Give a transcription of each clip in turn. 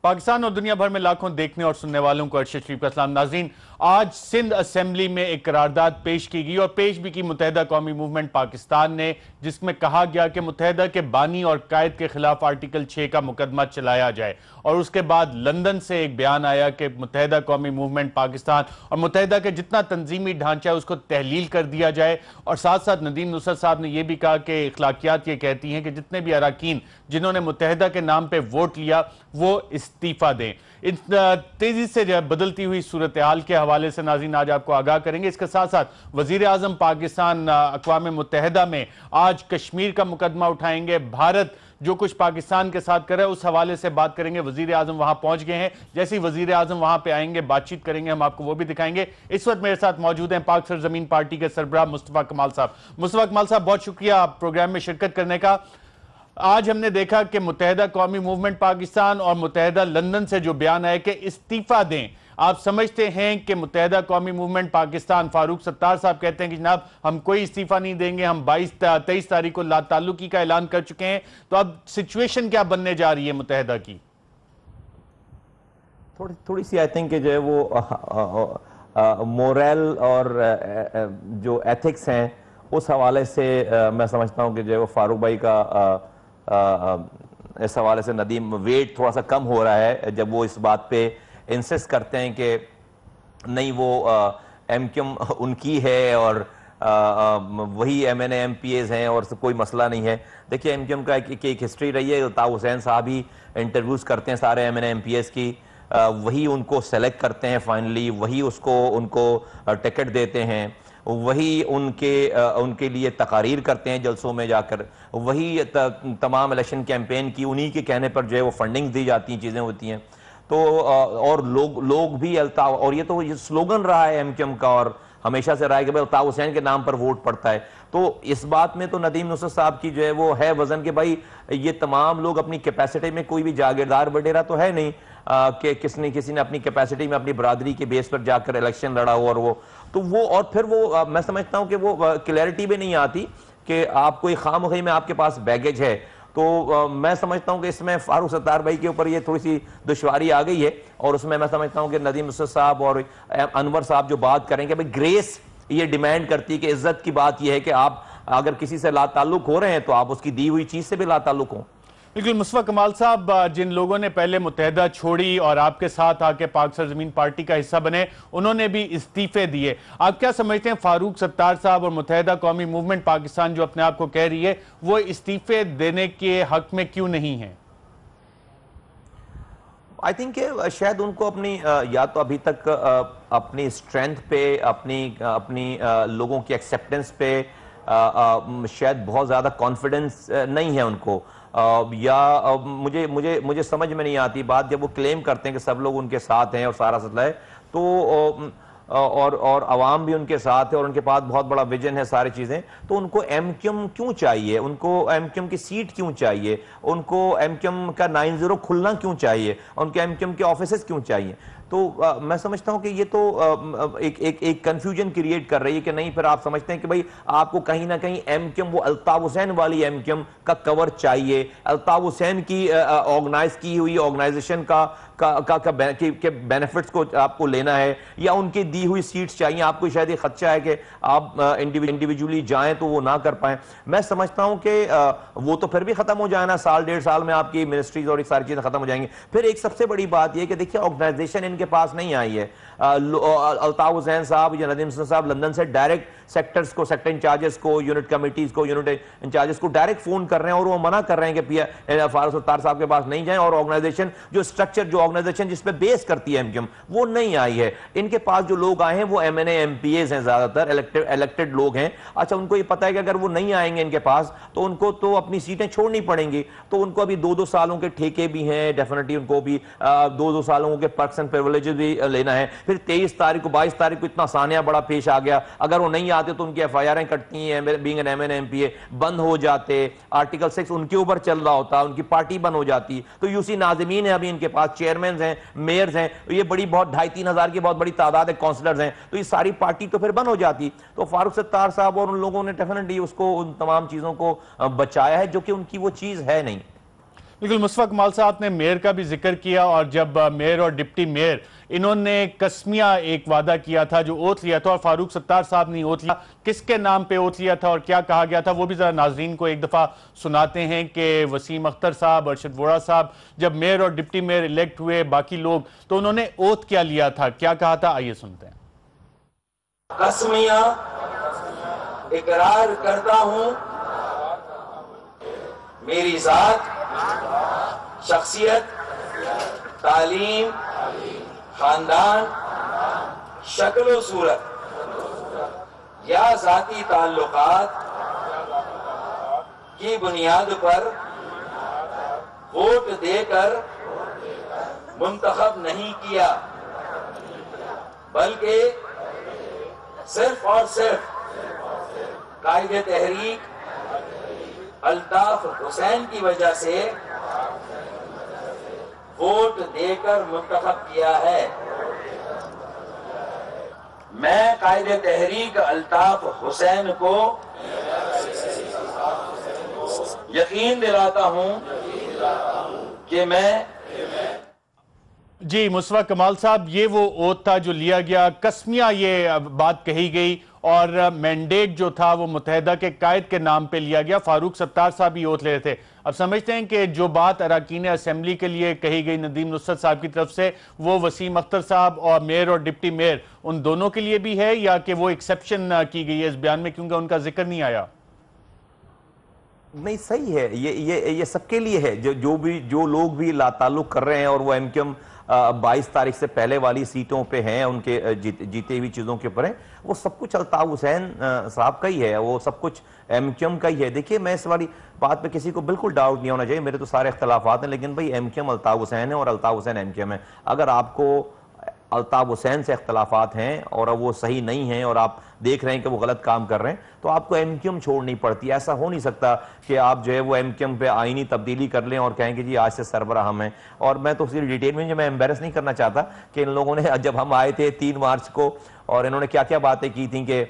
पाकिस्तान और दुनिया भर में लाखों देखने और सुनने वालों को अरशद शरीफ का सलाम। नाज़रीन, आज सिंध असेंबली में एक करारदाद पेश की गई और पेश भी की मुत्तहिदा कौमी मूवमेंट पाकिस्तान ने, जिसमें कहा गया कि मुत्तहिदा के बानी और कायद के खिलाफ आर्टिकल 6 का मुकदमा चलाया जाए। और उसके बाद लंदन से एक बयान आया कि मुत्तहिदा कौमी मूवमेंट पाकिस्तान और मुत्तहिदा के जितना तंजीमी ढांचा है उसको तहलील कर दिया जाए। और साथ साथ नदीम नुसरत साहब ने यह भी कहा कि इखलाकियात ये कहती हैं कि जितने भी अरकान जिन्होंने मुत्तहिदा के नाम पर वोट लिया वो इस्तीफा दें। तेजी से बदलती हुई सूरत हाल के हवाले से नाज़रीन आज आपको आगाह करेंगे। इसके साथ साथ वजीर आजम पाकिस्तान अक़वाम मुत्तहिदा में आज कश्मीर का मुकदमा उठाएंगे। भारत जो कुछ पाकिस्तान के साथ करे उस हवाले से बात करेंगे। वजीर आजम वहां पहुंच गए हैं, जैसे ही वजीर आजम वहां पे आएंगे बातचीत करेंगे, हम आपको वो भी दिखाएंगे। इस वक्त मेरे साथ मौजूद हैं पाक सरजमीन पार्टी के सरबराह मुस्तफा कमाल साहब। मुस्तफा कमाल साहब, बहुत शुक्रिया प्रोग्राम में शिरकत करने का। आज हमने देखा कि मुत्तहिदा कौमी मूवमेंट पाकिस्तान और मुत्तहिदा लंदन से जो बयान आया कि इस्तीफा दें, आप समझते हैं कि मुत्तहिदा कौमी मूवमेंट पाकिस्तान, फारूक सत्तार साहब कहते हैं कि जनाब हम कोई इस्तीफा नहीं देंगे, हम 23 तारीख को लाताल्लुकी का ऐलान कर चुके हैं, तो अब सिचुएशन क्या बनने जा रही है मुत्तहिदा की? थोड़ी सी आई थिंक जो है वो मोरल और जो एथिक्स हैं उस हवाले से मैं समझता हूँ कि जो है वो फारूक भाई का इस हवाले से नदीम वेट थोड़ा सा कम हो रहा है जब वो इस बात पे इंसिस्ट करते हैं कि नहीं वो एमक्यूएम उनकी है और वही एमएनए एमपीएज हैं और कोई मसला नहीं है। देखिए एमक्यूएम का एक हिस्ट्री रही है, अल्ताफ हुसैन साहब ही इंटरव्यूज़ करते हैं सारे एमएनए एमपीएज की, वही उनको सेलेक्ट करते हैं फाइनली, वही उनको टिकट देते हैं, वही उनके लिए तकारीर करते हैं जलसों में जाकर, वही तमाम इलेक्शन कैंपेन की उन्हीं के कहने पर जो है वो फंडिंग दी जाती हैं, चीज़ें होती हैं। तो और लोग भी अल्ताफ, और ये स्लोगन रहा है एमक्यूएम का और हमेशा से रहा है कि भाई अल्ताफ हुसैन के नाम पर वोट पड़ता है। तो इस बात में तो नदीम नुसरत साहब की जो है वो है वजन कि भाई ये तमाम लोग अपनी कैपेसिटी में, कोई भी जागीरदार वडेरा तो है नहीं कि किसी ने अपनी कैपेसिटी में अपनी बरादरी के बेस पर जाकर इलेक्शन लड़ा हो, और वो और फिर वो मैं समझता हूं कि वो क्लैरिटी भी नहीं आती कि आप कोई खामखी में आपके पास बैगेज है। तो मैं समझता हूं कि इसमें फारूक सत्तार भाई के ऊपर ये थोड़ी सी दुश्वारी आ गई है, और उसमें मैं समझता हूं कि नदीम नुसरत साहब और अनवर साहब जो बात करेंगे, भाई ग्रेस ये डिमांड करती है कि इज्जत की बात यह है कि आप अगर किसी से लाताल्लुक हो रहे हैं तो आप उसकी दी हुई चीज से भी लाताल्लुक हों। बिल्कुल मुस्तफा कमाल साहब, जिन लोगों ने पहले मुत्तहिदा छोड़ी और आपके साथ आके पाक सरजमीन पार्टी का हिस्सा बने, उन्होंने भी इस्तीफे दिए। आप क्या समझते हैं फारूक सत्तार साहब और मुत्तहिदा कौमी मूवमेंट पाकिस्तान जो अपने आप को कह रही है, वो इस्तीफे देने के हक में क्यों नहीं है? आई थिंक शायद उनको अपनी या तो अभी तक अपनी स्ट्रेंथ पे, अपनी लोगों की एक्सेप्टेंस पे शायद बहुत ज़्यादा कॉन्फिडेंस नहीं है उनको, या मुझे समझ में नहीं आती बात जब वो क्लेम करते हैं कि सब लोग उनके साथ हैं और सारा सतला है, तो और अवाम भी उनके साथ है और उनके पास बहुत बड़ा विजन है, सारी चीज़ें, तो उनको एमक्यूएम क्यों चाहिए, उनको एमक्यूएम की सीट क्यों चाहिए, उनको एमक्यूएम का 9-0 खुलना क्यों चाहिए, उनके एमक्यूएम के ऑफिसेस क्यों चाहिए? तो मैं समझता हूं कि ये तो एक कंफ्यूजन क्रिएट कर रही है कि नहीं, फिर आप समझते हैं कि भाई आपको कहीं ना कहीं एमक्यूएम, वो अल्ताफ हुसैन वाली एमक्यूएम का कवर चाहिए, अल्ताफ हुसैन की ऑर्गेनाइज की हुई ऑर्गेनाइजेशन के बेनिफिट्स को आपको लेना है, या उनकी दी हुई सीट्स चाहिए? आपको शायद ये खदशा है कि आप इंडिविजुअली जाएं तो वो ना कर पाए। मैं समझता हूं कि वो तो फिर भी खत्म हो जाए ना, साल 1.5 साल में आपकी मिनिस्ट्रीज और एक सारी चीजें खत्म हो जाएंगी। फिर एक सबसे बड़ी बात यह कि देखिए ऑर्गेनाइजेशन इनके पास नहीं आई है। अल्ताफ हुसैन साहब या नदीम साहब लंदन से डायरेक्ट सेक्टर्स को, सेक्टर इंचार्जेस को, यूनिट कमिटीज को, यूनिट इंचार्जेस को डायरेक्ट फोन कर रहे हैं और वो मना कर रहे हैं कि फारूक सत्तार साहब के पास नहीं जाएं, और ऑर्गेनाइजेशन जो स्ट्रक्चर, जो ऑर्गेनाइजेशन जिस पे बेस करती है एमक्यूएम, वो नहीं आई है। इनके पास जो लोग आए हैं वो एमएनए एमपीएज हैं, ज्यादातर इलेक्टेड लोग हैं। अच्छा, उनको ये पता है कि अगर वो नहीं आएंगे इनके पास तो उनको तो अपनी सीटें छोड़नी पड़ेंगी, तो उनको अभी 2-2 सालों के ठेके भी हैं, डेफिनेटली उनको भी 2-2 सालों के पर्क्स एंड प्रिविलेजेस भी लेना है। फिर 23 तारीख को, 22 तारीख को इतना सानिया बड़ा पेश आ गया, अगर वो नहीं आते तो उनकी एफआईआर कटती हैं, बीइंग एन एमएनए एमपीए बंद हो जाते, आर्टिकल 6 उनके ऊपर चल रहा होता, उनकी पार्टी बंद हो जाती। तो यूसी नाज़िमीन है अभी इनके पास, चेयरमैन हैं, मेयर्स हैं, ये बड़ी बहुत 2,500-3 हज़ार की बहुत बड़ी तादाद है, काउंसलर्स हैं, तो ये सारी पार्टी तो फिर बंद हो जाती। तो फारूक सत्तार साहब और उन लोगों ने डेफिनेटली उसको, उन तमाम चीज़ों को बचाया है जो कि उनकी वो चीज़ है नहीं। बिल्कुल, मुस्तफा कमाल साहब ने मेयर का भी जिक्र किया, और जब मेयर और डिप्टी मेयर इन्होंने कस्मिया एक वादा किया था, जो ओथ लिया था, और फारूक सत्तार साहब ने ओथ लिया, किसके नाम पे ओथ लिया था और क्या कहा गया था, वो भी जरा नाजरीन को एक दफा सुनाते हैं कि वसीम अख्तर साहब, अरशद वोरा साहब जब मेयर और डिप्टी मेयर इलेक्ट हुए, बाकी लोग, तो उन्होंने ओथ क्या लिया था, क्या कहा था, आइए सुनते हैं। कस्मिया इकरार करता हूं, मेरी जात, शख्सियत, तालीम, खानदान, शक्ल सूरत या जाती ताल्लुकात की बुनियाद पर वोट देकर मुंतखब नहीं किया, बल्कि सिर्फ और सिर्फ कायदे तहरीक अल्ताफ हुसैन की वजह से वोट देकर मुंतखब किया है। मैं कायदे तहरीक अल्ताफ हुसैन को यकीन दिलाता हूं कि मैं जी मुस्तफा कमाल साहब, ये वो ओथ था जो लिया गया, कस्मिया ये बात कही गई, और मैंडेट जो था वो मुत्तहिदा के कायद के नाम पे लिया गया। फारूक सत्तार साहब भी ओथ ले रहे थे। अब समझते हैं कि जो बात अरकान असेंबली के लिए कही गई नदीम नुसरत साहब की तरफ से, वो वसीम अख्तर साहब और मेयर और डिप्टी मेयर उन दोनों के लिए भी है, या कि वो एक्सेप्शन की गई है इस बयान में क्योंकि उनका जिक्र नहीं आया? नहीं, सही है, ये सबके लिए है, जो लोग भी लाताल्लुक कर रहे हैं और वो एमक्यूएम 22 तारीख से पहले वाली सीटों पे हैं, उनके जीते हुई चीज़ों के ऊपर है, वो सब कुछ अल्ताफ हुसैन साहब का ही है, वो सब कुछ एमक्यूएम का ही है। देखिए, मैं इस वाली बात पे किसी को बिल्कुल डाउट नहीं होना चाहिए, मेरे तो सारे इख्तलाफात हैं, लेकिन भाई एमक्यूएम अल्ताफ हुसैन है और अल्ताफ हुसैन एमक्यूएम है। अगर आपको अल्ताफ हुसैन से इख्तलाफात हैं और वो सही नहीं हैं और आप देख रहे हैं कि वो गलत काम कर रहे हैं, तो आपको एमक्यूएम छोड़नी पड़ती है। ऐसा हो नहीं सकता कि आप जो है वो एमक्यूएम पे आईनी तब्दीली कर लें और कहें कि जी आज से सरबराह हम हैं। और मैं तो उसकी डिटेल में मैं एम्बेरस नहीं करना चाहता कि इन लोगों ने, जब हम आए थे 3 मार्च को, और इन्होंने क्या क्या बातें की थी कि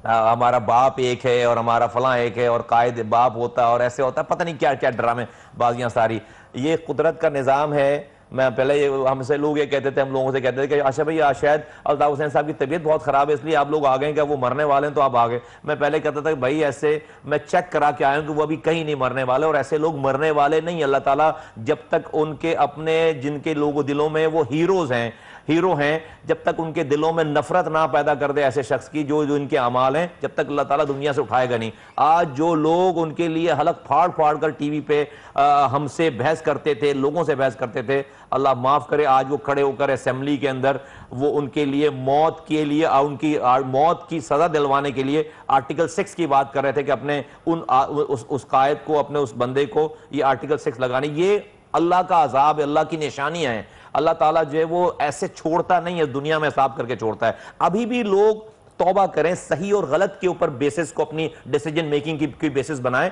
हमारा बाप एक है और हमारा फलां एक है और कायद बाप होता है और ऐसे होता है, पता नहीं क्या क्या ड्रामे बाजियां सारी। ये कुदरत का निज़ाम है। मैं पहले हमसे लोग ये कहते थे, हम लोगों से कहते थे कि आशा भाई शायद अल्ताफ हुसैन साहब की तबीयत बहुत ख़राब है इसलिए आप लोग आ गए, क्या वो मरने वाले हैं तो आप आ गए। मैं पहले कहता था कि भाई ऐसे मैं चेक करा के आया हूं कि वो अभी कहीं नहीं मरने वाले, और ऐसे लोग मरने वाले नहीं। अल्लाह ताला जब तक उनके अपने जिनके लोगों दिलों में वो हीरो हैं, जब तक उनके दिलों में नफरत ना पैदा कर दे ऐसे शख्स की जो इनके अमाल हैं, जब तक अल्लाह ताला दुनिया से उठाएगा नहीं। आज जो लोग उनके लिए हलक फाड़ फाड़ कर टीवी पे हमसे बहस करते थे, लोगों से बहस करते थे, अल्लाह माफ करे, आज वो खड़े होकर असेंबली के अंदर वो उनके लिए मौत के लिए उनकी मौत की सजा दिलवाने के लिए आर्टिकल 6 की बात कर रहे थे कि अपने उस कायद को, अपने उस बंदे को ये आर्टिकल 6 लगाने। ये अल्लाह का अजाब है, अल्लाह की निशानियां हैं। अल्लाह ताला जो है वो ऐसे छोड़ता नहीं है, दुनिया में हिसाब करके छोड़ता है। अभी भी लोग तौबा करें, सही और गलत के ऊपर बेसिस को अपनी डिसीजन मेकिंग की बेसिस बनाएं,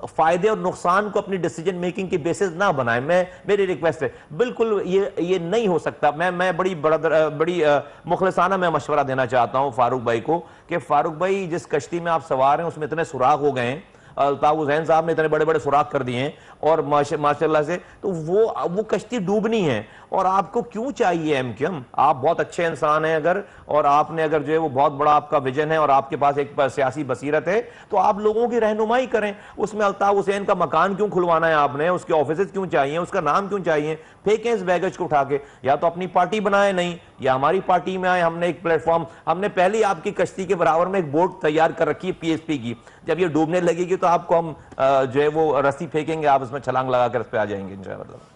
फायदे और नुकसान को अपनी डिसीजन मेकिंग की बेसिस ना बनाएं। मेरी रिक्वेस्ट है, बिल्कुल ये नहीं हो सकता। मैं बड़ी मुखलसाना मैं मशवरा देना चाहता हूं फारूक भाई को कि फारूक भाई, जिस कश्ती में आप सवार हैं उसमें इतने सुराख हो गए हैं, अल्ताफ हुसैन साहब ने इतने बड़े बड़े सुराख कर दिए हैं और माशाल्लाह से, तो वो कश्ती डूबनी है। और आपको क्यों चाहिए एमक्यूएम? आप बहुत अच्छे इंसान हैं अगर, और आपने अगर जो है वो बहुत बड़ा आपका विजन है और आपके पास एक सियासी बसीरत है, तो आप लोगों की रहनुमाई करें। उसमें अल्ताफ हुसैन का मकान क्यों खुलवाना है आपने? उसके ऑफिस क्यों चाहिए? उसका नाम क्यों चाहिए? फेंकें इस बैगेज को उठा के, या तो अपनी पार्टी बनाए, नहीं या हमारी पार्टी में आए। हमने एक प्लेटफॉर्म, हमने पहले आपकी कश्ती के बराबर में एक बोट तैयार कर रखी है पीएसपी की। जब ये डूबने लगेगी तो आपको हम जो है वो रस्सी फेंकेंगे, आप उसमें छलांग लगाकर इस पे आ जाएंगे इंशाअल्लाह।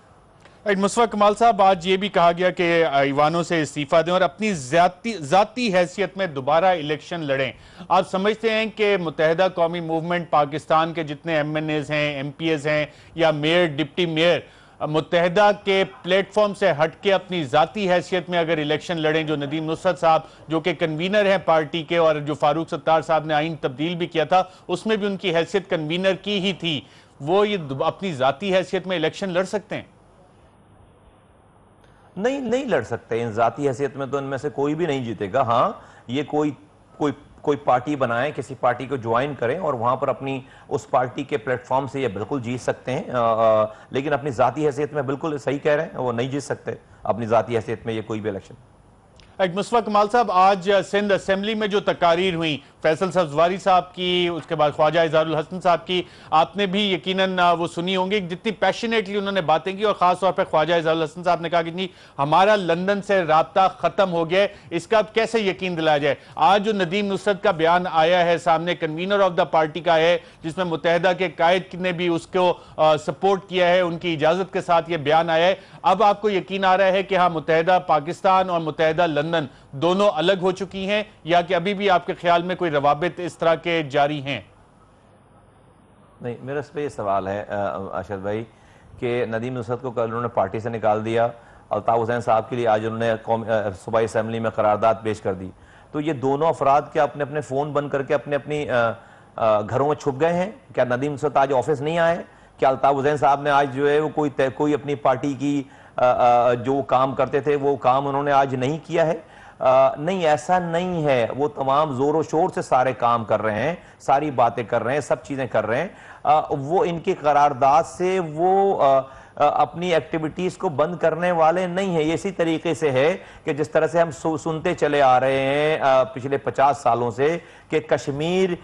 मुस्तफा कमाल साहब, आज ये भी कहा गया कि ईवानों से इस्तीफा दें और अपनी जाती हैसियत में दोबारा इलेक्शन लड़ें। आप समझते हैं कि मुत्तहिदा कौमी मूवमेंट पाकिस्तान के जितने MNAs हैं, MPs हैं या मेयर, डिप्टी मेयर, मुत्तहिदा के प्लेटफॉर्म से हटके अपनी जाती हैसियत में अगर इलेक्शन लड़ें, जो नदीम नुसरत साहब जो कि कन्वीनर हैं पार्टी के, और जो फारूक सत्तार साहब ने आइन तब्दील भी किया था उसमें भी उनकी हैसियत कन्वीनर की ही थी, वो ये अपनी जाती हैसियत में इलेक्शन लड़ सकते हैं? नहीं लड़ सकते। इन जाती हैसियत में तो इनमें से कोई भी नहीं जीतेगा। हाँ, ये कोई कोई पार्टी बनाएं, किसी पार्टी को ज्वाइन करें और वहां पर अपनी उस पार्टी के प्लेटफॉर्म से ये बिल्कुल जीत सकते हैं, लेकिन अपनी जाती हैसियत में बिल्कुल सही कह रहे हैं, वो नहीं जीत सकते अपनी जाती हैसियत में ये कोई भी इलेक्शन। मुस्तफा कमाल साहब, आज सिंध असेंबली में जो तकारीर हुई फैसल सब्जवारी साहब की, उसके बाद ख्वाजा इज़हारुल हसन साहब की, आपने भी यकीनन वो सुनी होंगी, जितनी पैशनेटली उन्होंने बातें की, और खास तौर पर ख्वाजा इज़हारुल हसन साहब ने कहा कि नहीं, हमारा लंदन से राब्ता खत्म हो गया, इसका अब कैसे यकीन दिलाया जाए। आज जो नदीम नुसरत का बयान आया है सामने, कन्वीनर ऑफ द पार्टी का है, जिसमें मुत्तहिदा के कायद ने भी उसको सपोर्ट किया है, उनकी इजाजत के साथ ये बयान आया है, अब आपको यकीन आ रहा है कि हाँ, मुत्तहिदा पाकिस्तान और मुत्तहिदा लंदन दोनों अलग हो चुकी हैं, या कि अभी भी आपके ख्याल में कोई रवाबित इस तरह के जारी हैं? नहीं, मेरे इस पे ये सवाल है अरशद भाई कि नदीम नुसरत को कल उन्होंने पार्टी से निकाल दिया, अल्ताफ हुसैन साहब के लिए आज उन्होंने सूबाई असेंबली में करारदाद पेश कर दी, तो ये दोनों अफराद क्या अपने अपने फ़ोन बंद करके अपने अपनी घरों में छुप गए हैं? क्या नदीम नुसरत आज ऑफिस नहीं आए? क्या अल्ताफ हुसैन साहब ने आज जो है वो कोई अपनी पार्टी की जो काम करते थे वो काम उन्होंने आज नहीं किया है? नहीं, ऐसा नहीं है। वो तमाम जोरों शोर से सारे काम कर रहे हैं, सारी बातें कर रहे हैं, सब चीजें कर रहे हैं। वो इनकी करारदाद से वो अपनी एक्टिविटीज को बंद करने वाले नहीं है। ये इसी तरीके से है कि जिस तरह से हम सुनते चले आ रहे हैं पिछले 50 सालों से कि कश्मीर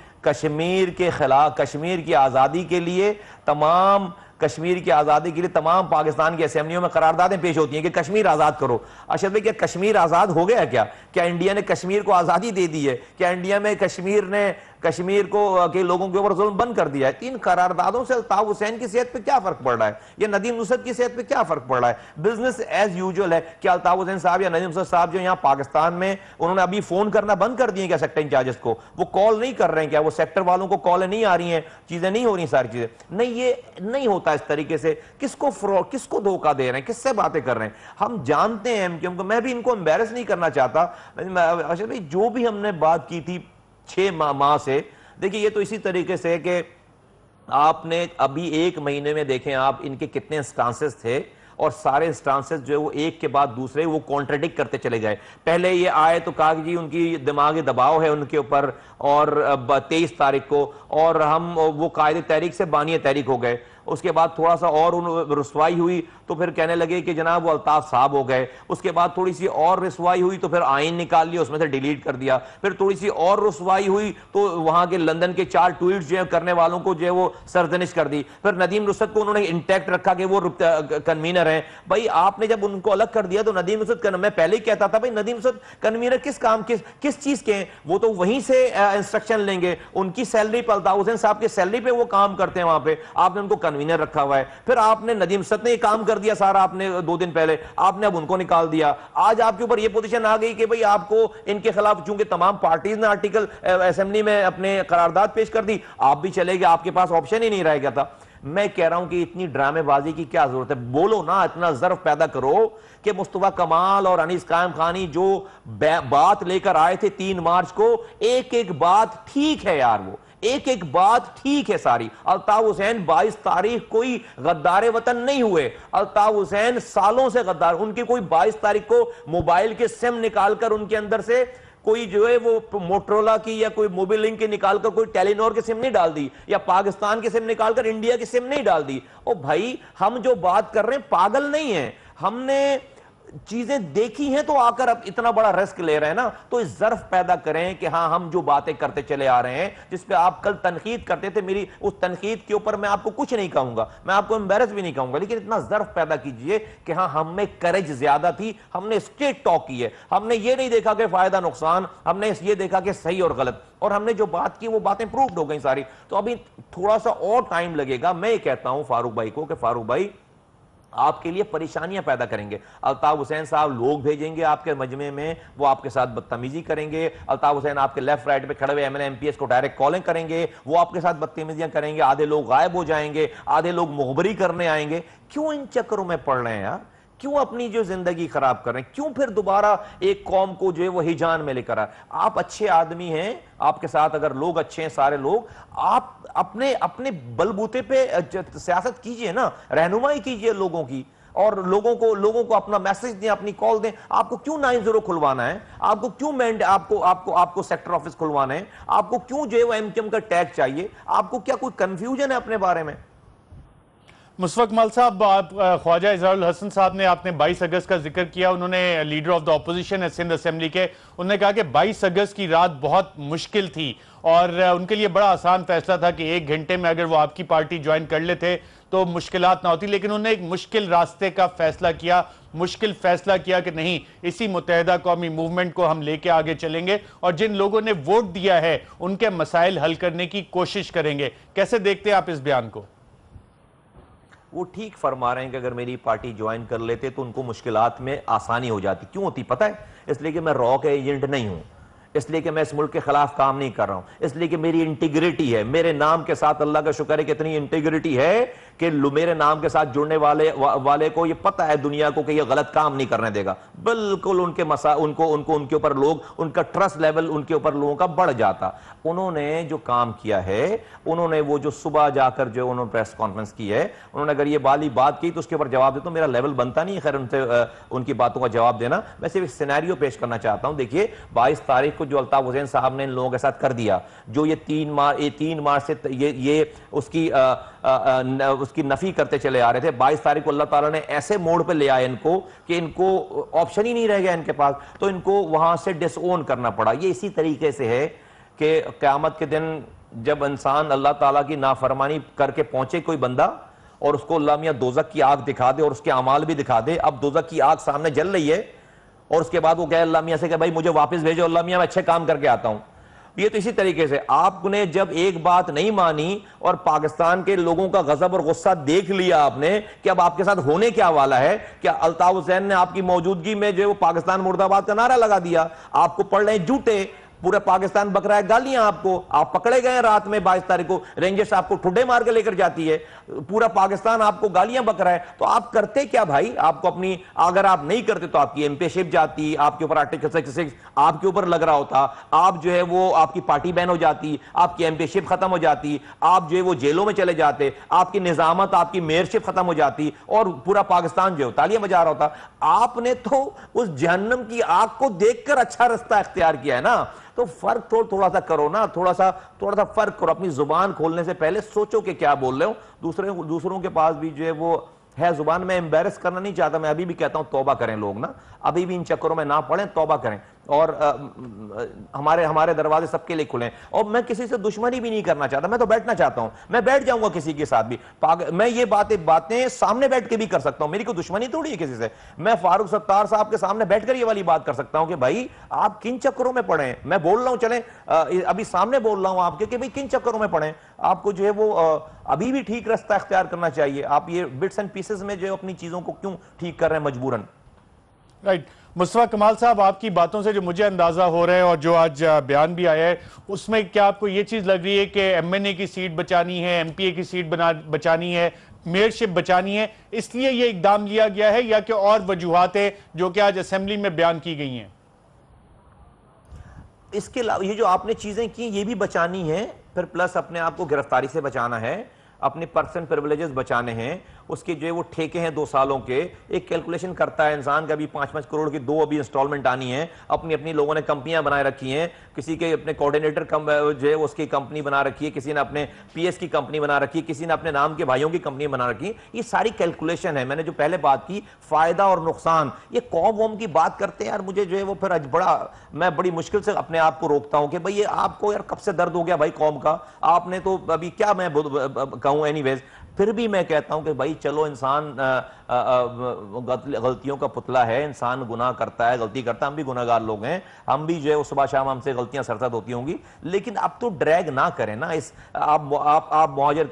के खिलाफ, कश्मीर की आज़ादी के लिए तमाम पाकिस्तान की असेंबलियों में करारदादें पेश होती हैं कि कश्मीर आज़ाद करो। अशद भाई, क्या कश्मीर आज़ाद हो गया? क्या इंडिया ने कश्मीर को आज़ादी दे दी है? क्या इंडिया में कश्मीर को के लोगों के ऊपर जुल्म बंद कर दिया है? इन करारदादों से अल्ताफ हुसैन की सेहत पे क्या फर्क पड़ रहा है, या नदीम नुसरत की सेहत पे क्या फर्क पड़ रहा है? बिजनेस एज यूजुअल है। क्या अल्ताफ हुसैन साहब या नदीम नुसरत साहब जो यहाँ पाकिस्तान में, उन्होंने अभी फोन करना बंद कर दिए क्या सेक्टर इंचार्जेस को? वो कॉल नहीं कर रहे हैं क्या? वो सेक्टर वालों को कॉलें नहीं आ रही हैं, चीजें नहीं हो रही, सारी चीजें नहीं, ये नहीं होता इस तरीके से। किसको फ्रॉड, किसको धोखा दे रहे हैं, किससे बातें कर रहे हैं? हम जानते हैं, क्योंकि मैं भी इनको एम्बेरस नहीं करना चाहता। अच्छा भाई, जो भी हमने बात की थी 6 माह से, देखिए ये तो इसी तरीके से कि आपने अभी 1 महीने में देखें आप इनके कितने इंस्टांसेस थे, और सारे इंस्टांसेस जो है वो एक के बाद दूसरे वो कॉन्ट्रडिक्ट करते चले गए। पहले ये आए तो कहा कि जी उनकी दिमागी दबाव है उनके ऊपर, और 23 तारीख को, और हम वो कायदे तहरीक से बानी तहरीक हो गए। उसके बाद थोड़ा सा और रसवाई हुई तो फिर कहने लगे कि जनाब वो अल्ताफ साहब हो गए। उसके बाद थोड़ी सी और रसवाई हुई तो फिर आइन निकाल लिया, उसमें से डिलीट कर दिया। फिर थोड़ी सी और रसवाई हुई तो वहां के लंदन के 4 ट्वीट्स जो है करने वालों को जो है वो सरजनिश कर दी। फिर नदीम नुसरत को उन्होंने इंटैक्ट रखा कि वो कन्वीनर हैं। भाई आपने जब उनको अलग कर दिया तो नदीम नुसरत, मैं पहले ही कहता था भाई नदीम नुसरत कन्वीनर किस काम, किस चीज के हैं? वो तो वहीं से इंस्ट्रक्शन लेंगे, उनकी सैलरी पर, अल्ताफ हुसैन साहब की सैलरी पे वो काम करते हैं वहां पे। आपने उनको कन्वीनर रखा हुआ है। फिर आपने नदीम नुसरत ने काम कर दिया सारा, आपने 2 दिन पहले आपने अब उनको निकाल दिया। आज आपके ऊपर ये पोजीशन आ गई कि भाई आपको इनके खिलाफ, चूंकि तमाम पार्टीज ने आर्टिकल असेंबली में अपने करारदाद पेश कर दी, आप भी चले गए, आपके पास ऑप्शन ही नहीं रह गया था। मैं कह रहा हूं कि इतनी ड्रामेबाजी की क्या जरूरत है? बोलो ना, इतना ज़र्फ पैदा करो कि मुस्तफा कमाल और अनीस कायम खानी जो बात लेकर आए थे 3 मार्च को, एक एक बात ठीक है यार, वो एक एक बात ठीक है सारी। अल्ताफ हुसैन 22 तारीख कोई गद्दार वतन नहीं हुए। अल्ताफ हुसैन सालों से गद्दार, उनकी कोई 22 तारीख को मोबाइल के सिम निकालकर उनके अंदर से कोई जो है वो मोटरोला की या कोई मोबाइल लिंक की निकालकर कोई टेलीनॉर की सिम नहीं डाल दी, या पाकिस्तान की सिम निकालकर इंडिया की सिम नहीं डाल दी। ओ भाई, हम जो बात कर रहे हैं पागल नहीं है, हमने चीजें देखी हैं, तो आकर अब इतना बड़ा रिस्क ले रहे हैं ना, तो इस ज़र्फ पैदा करें कि हाँ हम जो बातें करते चले आ रहे हैं, जिस पे आप कल तनकीद करते थे, मेरी उस तनकीद के ऊपर मैं आपको कुछ नहीं कहूंगा, मैं आपको एम्बेरस भी नहीं कहूंगा, लेकिन इतना ज़र्फ पैदा कीजिए कि हाँ हम में करेज ज्यादा थी, हमने स्ट्रेट टॉक की है, हमने ये नहीं देखा कि फायदा नुकसान, हमने ये देखा कि सही और गलत, और हमने जो बात की वो बातें प्रूव्ड हो गई सारी। तो अभी थोड़ा सा और टाइम लगेगा। मैं कहता हूं फारूक भाई को कि फारूक भाई आपके लिए परेशानियां पैदा करेंगे। अल्ताफ हुसैन साहब लोग भेजेंगे आपके मजमे में, वो आपके साथ बदतमीजी करेंगे। अल्ताफ हुसैन आपके लेफ्ट राइट पे खड़े हुए एमएनए एमपीएस को डायरेक्ट कॉलिंग करेंगे, वो आपके साथ बदतमीजियां करेंगे। आधे लोग गायब हो जाएंगे, आधे लोग मुखबरी करने आएंगे। क्यों इन चक्करों में पड़ रहे हैं यार? क्यों अपनी जो जिंदगी खराब कर रहे हैं? क्यों फिर दोबारा एक कौम को जो है वो हिजान में लेकर आए? आप अच्छे आदमी हैं, आपके साथ अगर लोग अच्छे हैं, सारे लोग, आप अपने अपने बलबूते पे सियासत कीजिए ना, रहनुमाई कीजिए लोगों की, और लोगों को अपना मैसेज दें, अपनी कॉल दें। आपको क्यों 90 खुलवाना है? आपको क्यों आपको सेक्टर ऑफिस खुलवाना है? आपको क्यों जो है वो एमकेएम का टैग चाहिए? आपको क्या कोई कंफ्यूजन है अपने बारे में? मुशफ़क़ कमाल साहब, आप ख्वाजा इजहारुल हसन साहब ने, आपने 22 अगस्त का जिक्र किया। उन्होंने, लीडर ऑफ द अपोजिशन है सिंध असेंबली के, उन्होंने कहा कि 22 अगस्त की रात बहुत मुश्किल थी और उनके लिए बड़ा आसान फैसला था कि 1 घंटे में अगर वो आपकी पार्टी ज्वाइन कर लेते तो मुश्किलात ना होती, लेकिन उन्होंने एक मुश्किल रास्ते का फैसला किया, मुश्किल फैसला किया कि नहीं, इसी मुत्तहिदा कौमी मूवमेंट को हम लेके आगे चलेंगे और जिन लोगों ने वोट दिया है उनके मसाइल हल करने की कोशिश करेंगे। कैसे देखते हैं आप इस बयान को? वो ठीक फरमा रहे हैं कि अगर मेरी पार्टी ज्वाइन कर लेते तो उनको मुश्किलात में आसानी हो जाती। क्यों होती पता है? इसलिए कि मैं रॉ का एजेंट नहीं हूं, इसलिए कि मैं इस मुल्क के खिलाफ काम नहीं कर रहा हूं, इसलिए कि मेरी इंटीग्रिटी है। मेरे नाम के साथ, अल्लाह का शुक्र है कि इतनी इंटीग्रिटी है कि मेरे नाम के साथ जुड़ने वाले को ये पता है दुनिया को कि ये गलत काम नहीं करने देगा। बिल्कुल उनके ऊपर लोग, उनका ट्रस्ट लेवल उनके ऊपर लोगों का बढ़ जाता। उन्होंने जो काम किया है, उन्होंने वो जो सुबह जाकर जो उन्होंने प्रेस कॉन्फ्रेंस की है, उन्होंने अगर ये वाली बात की तो उसके ऊपर जवाब दे तो मेरा लेवल बनता नहीं है खैर उनसे उनकी बातों का जवाब देना। मैं सिर्फ एक सिनेरियो पेश करना चाहता हूं। देखिए 22 तारीख को जो अल्ताफ हुसैन साहब ने इन लोगों के साथ कर दिया, जो ये 3 मार्च से ये उसकी नफी करते चले आ रहे थे, 22 तारीख को अल्लाह ताला ने ऐसे मोड़ पे ले आए इनको कि इनको ऑप्शन ही नहीं रह गया इनके पास, तो इनको वहां से डिसओन करना पड़ा। ये इसी तरीके से है कि क़यामत के दिन जब इंसान अल्लाह ताला की नाफरमानी करके पहुंचे कोई बंदा और उसको अल्लाह मियां दोज़ख की आग दिखा दे और उसके अमाल भी दिखा दे, अब दोज़ख की आग सामने जल रही है और उसके बाद वो कहे अल्लाह मियां से कि भाई मुझे वापस भेजो, अल्लाह मियां मैं अच्छे काम करके आता हूं। ये तो इसी तरीके से आपने जब एक बात नहीं मानी और पाकिस्तान के लोगों का गजब और गुस्सा देख लिया आपने कि अब आपके साथ होने क्या वाला है। क्या अल्ताफ हुसैन ने आपकी मौजूदगी में जो है वो पाकिस्तान मुर्दाबाद का नारा लगा दिया, आपको पढ़ रहे हैं झूठे, पूरा पाकिस्तान बक रहा है गालियां आपको, आप पकड़े गए रात में 22 तारीख को, रेंजर्स आपको ठुड्डे मार के लेकर जाती है, पूरा पाकिस्तान आपको गालियां बक रहा है। तो आप करते क्या भाई? आपको अपनी, अगर आप नहीं करते तो आपकी एमपीशिप जाती, आपके ऊपर आर्टिकल 66 आपके ऊपर लग रहा होता, आप जो है वो आपकी पार्टी बैन हो जाती, आपकी एमपीशिप खत्म हो जाती, आप जो है वो जेलों में चले जाते, आपकी निजामत, आपकी मेयरशिप खत्म हो जाती और पूरा पाकिस्तान जो है तालियां बजा रहा होता। आपने तो उस जहन्नम की आग को देखकर अच्छा रास्ता इख्तियार किया है ना। तो फर्क थोड़ा सा करो ना, थोड़ा सा फर्क करो। अपनी जुबान खोलने से पहले सोचो कि क्या बोल रहे हो। दूसरों के पास भी जो है वो है जुबान। मैं एम्बेरस करना नहीं चाहता, मैं अभी भी कहता हूं तौबा करें लोग ना, अभी भी इन चक्करों में ना पड़े, तौबा करें और हमारे दरवाजे सबके लिए खुले। और मैं किसी से दुश्मनी भी नहीं करना चाहता, मैं तो बैठना चाहता हूं, मैं बैठ जाऊंगा किसी के साथ भी। मैं ये बातें सामने बैठ के भी कर सकता हूं, मेरी कोई दुश्मनी थोड़ी है किसी से। मैं फारूक सत्तार साहब के सामने बैठकर ये वाली बात कर सकता हूं कि भाई आप किन चक्करों में पड़े हैं। मैं बोल रहा हूं, चले अभी सामने बोल रहा हूं आपके कि भाई किन चक्करों में पड़े, आपको जो है वो अभी भी ठीक रास्ता इख्तियार करना चाहिए। आप ये बिट्स एंड पीसेस में जो अपनी चीजों को क्यों ठीक कर रहे हैं मजबूरन? राइट। मुस्तफा कमाल साहब, आपकी बातों से जो मुझे अंदाजा हो रहा है और जो आज बयान भी आया है, उसमें क्या आपको ये चीज लग रही है कि एमएनए की सीट बचानी है, एमपीए की सीट बचानी है, मेयरशिप बचानी है, इसलिए ये इकदाम लिया गया है, या कि और वजूहात है जो कि आज असेंबली में बयान की गई हैं? इसके अलावा ये जो आपने चीजें की ये भी बचानी है, फिर प्लस अपने आप को गिरफ्तारी से बचाना है, अपने पर्सन प्रिविलेजेस बचाने हैं, उसके जो है वो ठेके हैं 2 सालों के। एक कैलकुलेशन करता है इंसान का, अभी 5-5 करोड़ की 2 अभी इंस्टॉलमेंट आनी है। अपनी लोगों ने कंपनियां बनाए रखी हैं, किसी के अपने कोऑर्डिनेटर जो है उसकी कंपनी बना रखी है, किसी ने अपने पीएस की कंपनी बना रखी है, किसी ने अपने नाम के भाइयों की कंपनी बना रखी है। ये सारी कैलकुलेशन है। मैंने जो पहले बात की फायदा और नुकसान, ये कौम वोम की बात करते हैं यार, मुझे जो है वो फिर मैं बड़ी मुश्किल से अपने आप को रोकता हूं कि भाई ये आपको यार कब से दर्द हो गया भाई कौम का, आपने तो अभी क्या मैं कहूं। एनीवेज फिर भी मैं कहता हूं कि भाई चलो, इंसान गलतियों का पुतला है, इंसान गुनाह करता है, गलती करता है, हम भी गुनाहगार लोग हैं, हम भी जो है सुबह शाम हमसे गलतियां सरसद होती होंगी, लेकिन अब तो ड्रैग ना करें ना इस आप मुहाजिर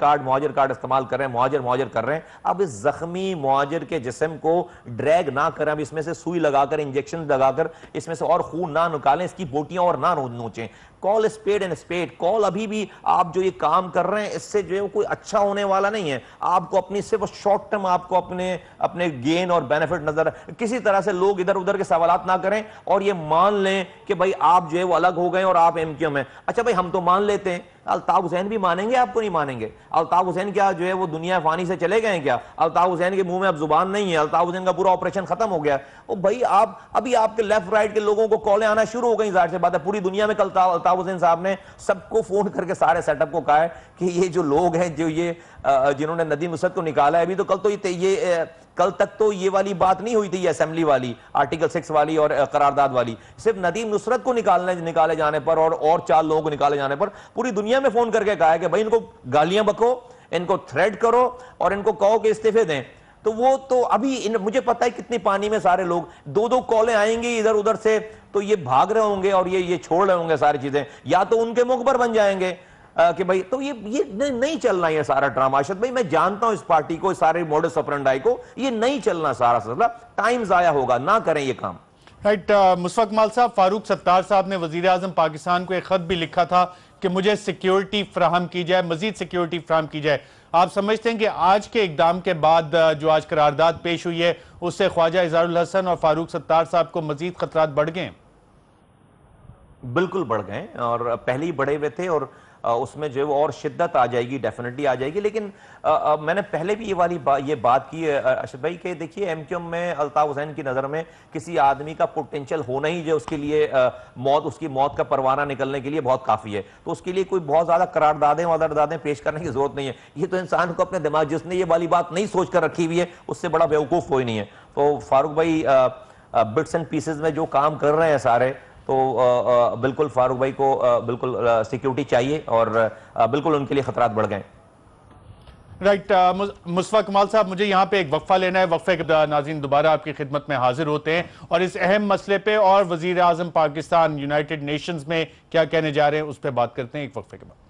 कार्ड इस्तेमाल कर रहे हैं, मुहाजिर कर रहे हैं, अब इस जख्मी मुहाजिर के जिस्म को ड्रैग ना करें, अब इसमें से सुई लगाकर, इंजेक्शन लगाकर इसमें से और खून ना निकालें, इसकी बोटियां और ना नोचें। Call spade and spade call. अभी भी आप जो ये काम कर रहे हैं इससे जो है कोई अच्छा होने वाला नहीं है। आपको अपनी सिर्फ शॉर्ट टर्म आपको अपने अपने गेन और बेनिफिट नजर, किसी तरह से लोग इधर उधर के सवालात ना करें और ये मान लें कि भाई आप जो है वो अलग हो गए और आप एमक्यू में। अच्छा भाई हम तो मान लेते हैं, अल्ताफ हुसैन भी मानेंगे, आपको नहीं मानेंगे? अल्ताफ हुसैन क्या जो है वो दुनिया फानी से चले गए हैं क्या? अल्ताफ हुसैन के मुंह में अब जुबान नहीं है, अल्ताफ हुसैन का पूरा ऑपरेशन खत्म हो गया। ओ भाई आप अभी आपके लेफ्ट राइट के लोगों को कॉलें आना शुरू हो गई, जाहिर सी बात है पूरी दुनिया में। कल अल्ताफ हुसैन साहब ने सबको फोन करके सारे सेटअप को कहा है कि ये जो लोग हैं जो ये जिन्होंने नदीम नुसरत को निकाला है, अभी तो कल तो ये कल तक तो ये वाली बात नहीं हुई थी, ये असेंबली वाली आर्टिकल 6 वाली और करारदाद वाली। सिर्फ नदीम नुसरत को निकाले जाने पर और 4 लोगों को निकाले जाने पर पूरी दुनिया में फोन करके कहा है कि भाई इनको गालियां बको, इनको थ्रेड करो और इनको कहो कि इस्तीफे दें। तो वो तो अभी मुझे पता है कितनी पानी में सारे लोग, 2-2 कॉलें आएंगी इधर उधर से, तो ये भाग रहे होंगे और ये छोड़ रहे होंगे सारी चीजें, या तो उनके मुखबर बन जाएंगे कि भाई। तो ये नहीं चलना ये सारा ड्रामा। अशद भाई मैं जानता हूं इस पार्टी को, इस सारे मॉडस ऑपरेंडी को, ये नहीं चलना सारा सिलसिला, टाइम जाया होगा, ना करें ये काम। राइट। मुशफ़क़ कमाल साहब, फारूक सत्तार साहब ने वज़ीर आज़म पाकिस्तान को एक खत भी लिखा था कि मुझे सिक्योरिटी फ्राहम की जाए, मजीद सिक्योरिटी फ्राहम की जाए। आप समझते हैं कि आज के इकदाम के बाद जो आज करारदाद पेश हुई है उससे ख्वाजा इज़हारुल हसन और फारूक सत्तार साहब को मजीद खतरात बढ़ गए? बिल्कुल बढ़ गए, और पहले ही बढ़े हुए थे और उसमें जो है वो और शिद्दत आ जाएगी, डेफिनेटली आ जाएगी। लेकिन मैंने पहले भी ये बात की अशद भाई कि देखिए एमक्यूएम में अल्ताफ हुसैन की नज़र में किसी आदमी का पोटेंशियल होना ही जो उसके लिए उसकी मौत का परवाना निकलने के लिए बहुत काफ़ी है। तो उसके लिए कोई बहुत ज़्यादा करारदादें पेश करने की जरूरत नहीं है। ये तो इंसान को अपने दिमाग, जिसने ये वाली बात नहीं सोच कर रखी हुई है, उससे बड़ा बेवकूफ़ कोई नहीं है। तो फारूक भाई बिट्स एंड पीसेज में जो काम कर रहे हैं सारे, तो बिल्कुल फारूक भाई को बिल्कुल सिक्योरिटी चाहिए और बिल्कुल उनके लिए खतरात बढ़ गए। राइट। मुशफ़क़ कमाल साहब, मुझे यहाँ पे एक वक्फा लेना है, वक्फे के बाद नाज़रीन दोबारा आपकी खिदमत में हाजिर होते हैं और इस अहम मसले पे और वज़ीर आज़म पाकिस्तान यूनाइटेड नेशंस में क्या कहने जा रहे हैं उस पर बात करते हैं एक वक्फे के बाद।